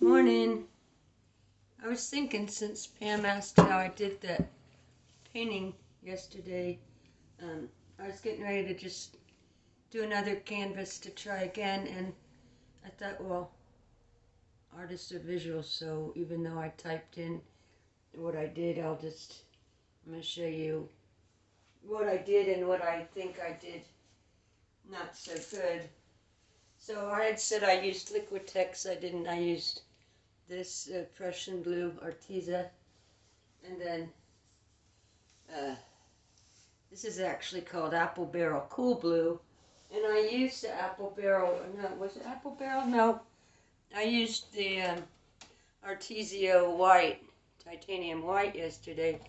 Morning. I was thinking, since Pam asked how I did that painting yesterday, I was getting ready to just do another canvas to try again, and I thought, well, artists are visual, so even though I typed in what I did, I'm going to show you what I did and what I think I did not so good. So I had said I used Liquitex. I didn't. I used this Prussian blue Artesa, and then this is actually called Apple Barrel Cool Blue, and I used the Apple Barrel, no, was it Apple Barrel? No, I used the Artesio White, Titanium White yesterday,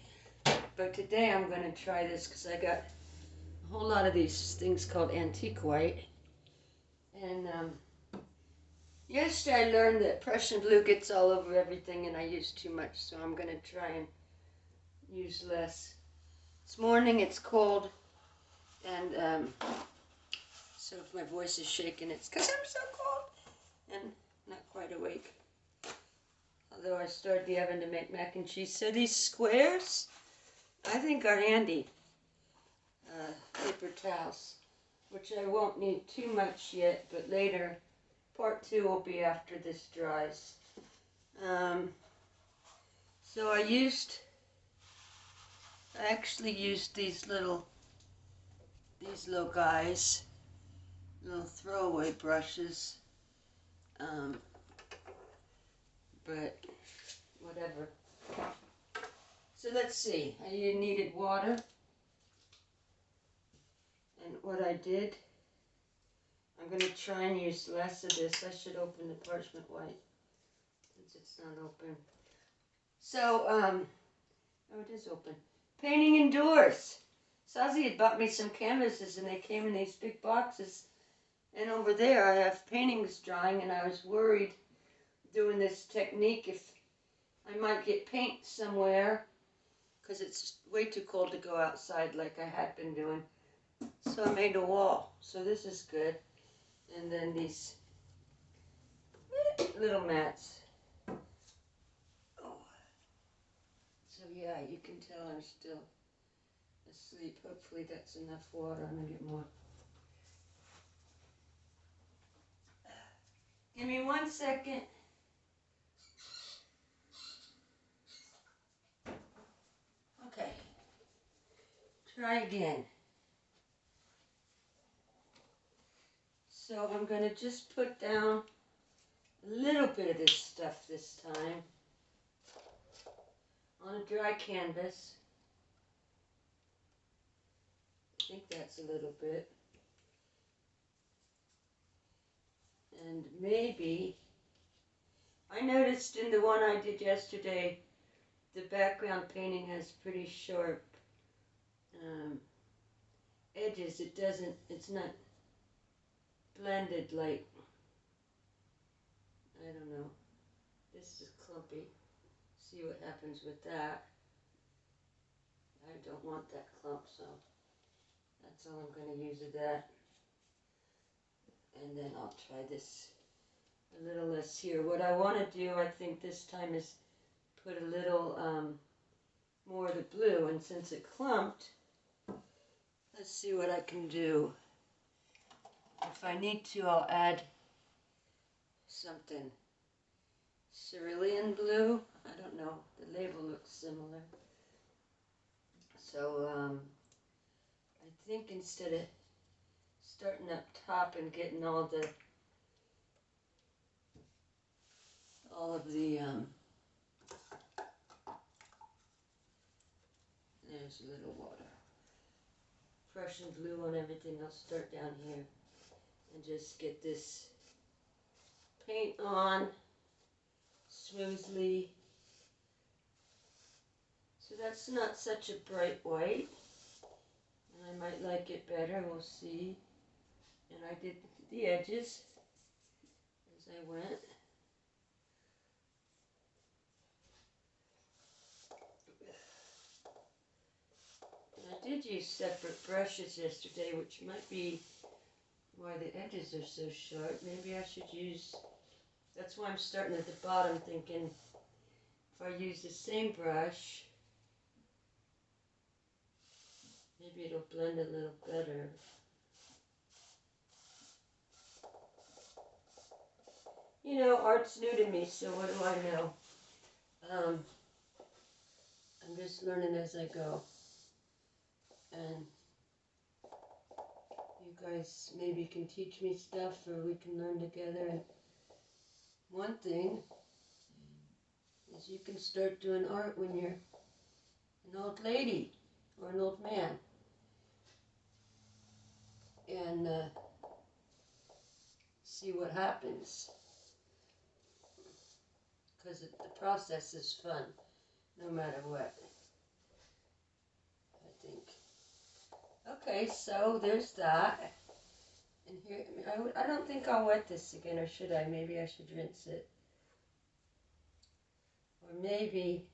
but today I'm going to try this because I got a whole lot of these things called Antique White, and yesterday I learned that Prussian blue gets all over everything and I use too much, so I'm going to try and use less. This morning it's cold, and so if my voice is shaking, it's because I'm so cold and not quite awake. Although I started the oven to make mac and cheese. So these squares, I think, are handy. Paper towels, which I won't need too much yet, but later. Part 2 will be after this dries. So I actually used these little guys, little throwaway brushes, but whatever. So let's see, I needed water, and what I did, I'm going to try and use less of this. I should open the parchment white since it's not open. So, oh, it is open. Painting indoors. Sazi had bought me some canvases and they came in these big boxes. And over there I have paintings drying, and I was worried doing this technique if I might get paint somewhere because it's way too cold to go outside like I had been doing. So I made a wall. So this is good. And then these little mats. Oh. So yeah, you can tell I'm still asleep. Hopefully that's enough water. I'm going to get more. Give me 1 second. Okay. Try again. So I'm going to just put down a little bit of this stuff this time on a dry canvas. I think that's a little bit. And maybe, I noticed in the one I did yesterday, the background painting has pretty sharp edges. It's not blended like, I don't know, this is clumpy. See what happens with that. I don't want that clump, so that's all I'm going to use of that. And then I'll try this a little less here. What I want to do, I think this time, is put a little more of the blue, and since it clumped, let's see what I can do. If I need to, I'll add something. Cerulean blue? I don't know. The label looks similar. So I think instead of starting up top and getting all of the there's a little water. Prussian blue on everything. I'll start down here and just get this paint on smoothly. So that's not such a bright white, and I might like it better, we'll see. And I did the edges as I went. And I did use separate brushes yesterday, which might be why the edges are so sharp. Maybe I should use That's why I'm starting at the bottom, thinking if I use the same brush, maybe it'll blend a little better. You know, art's new to me, so what do I know? I'm just learning as I go. And you guys maybe can teach me stuff, or we can learn together. And one thing is you can start doing art when you're an old lady or an old man. And see what happens. Because the process is fun, no matter what, I think. Okay, so there's that. And here, I don't think I'll wet this again, or should I? Maybe I should rinse it. Or maybe,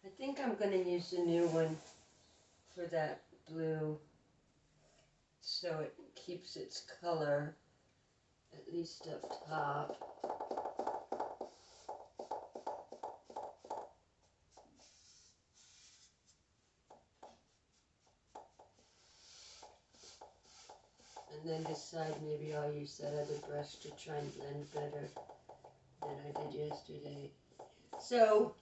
I think I'm going to use the new one for that blue, so it keeps its color, at least up top. And then decide maybe I'll use that other brush to try and blend better than I did yesterday. So,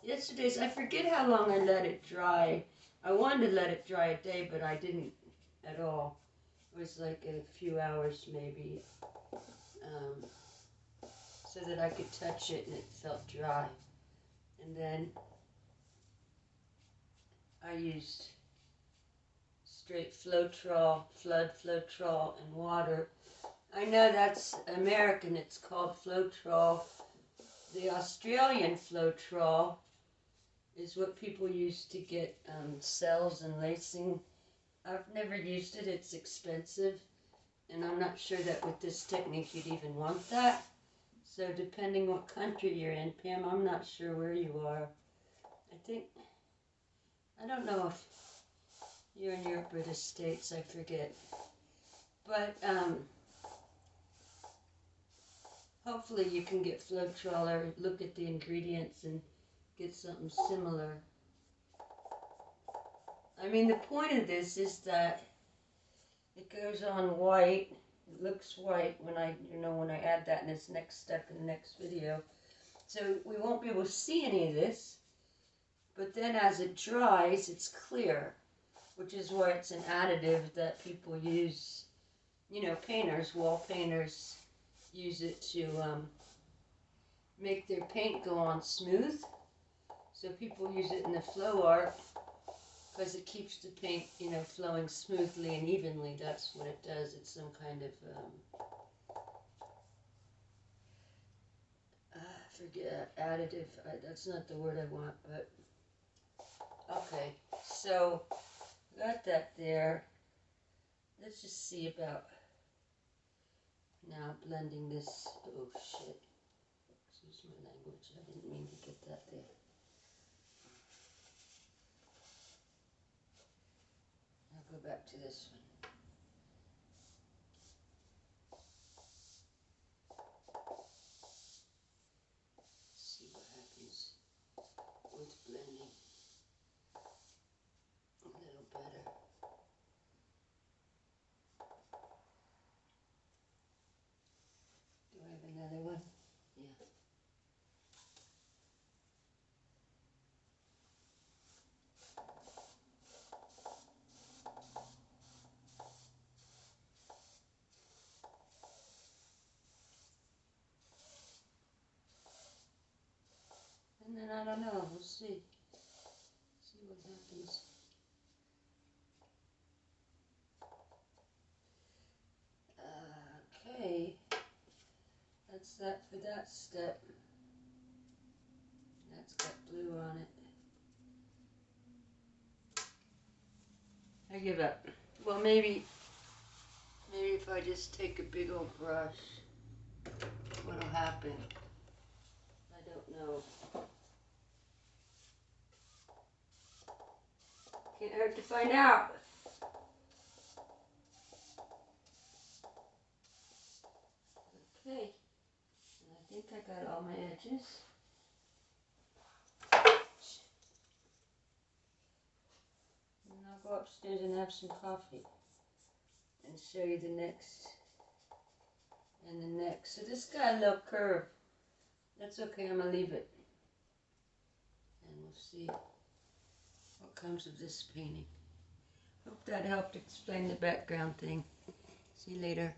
yesterday's, I forget how long I let it dry. I wanted to let it dry a day, but I didn't at all. It was like a few hours maybe, so that I could touch it and it felt dry. And then I used straight Floetrol, Floetrol, and water. I know that's American, it's called Floetrol. The Australian Floetrol is what people use to get cells and lacing. I've never used it, it's expensive, and I'm not sure that with this technique you'd even want that. So depending what country you're in, Pam, I'm not sure where you are. I don't know if you're in Europe or the States, I forget. But hopefully you can get Floetrol or look at the ingredients and get something similar. I mean, the point of this is that it goes on white. It looks white when I add that in this next step in the next video. So we won't be able to see any of this. But then as it dries, it's clear, which is why it's an additive that people use. You know, painters, wall painters, use it to make their paint go on smooth. So people use it in the flow art because it keeps the paint, flowing smoothly and evenly. That's what it does. It's some kind of, forget, additive. That's not the word I want, but okay. So, got that there. Let's just see about now blending this. Oh shit. Excuse my language. I didn't mean to get that there. I'll go back to this one. See what happens with blending a little better. Do I have another one? Yeah. And then I don't know, we'll see. See what happens. Okay. That's that for that step. That's got blue on it. I give up. Well, maybe if I just take a big old brush, what'll happen? I don't know. Can't hurt to find out. Okay, and I think I got all my edges. And I'll go upstairs and have some coffee and show you the next and the next. So this got a little curve. That's okay, I'm going to leave it. And we'll see what comes of this painting. Hope that helped explain the background thing. See you later.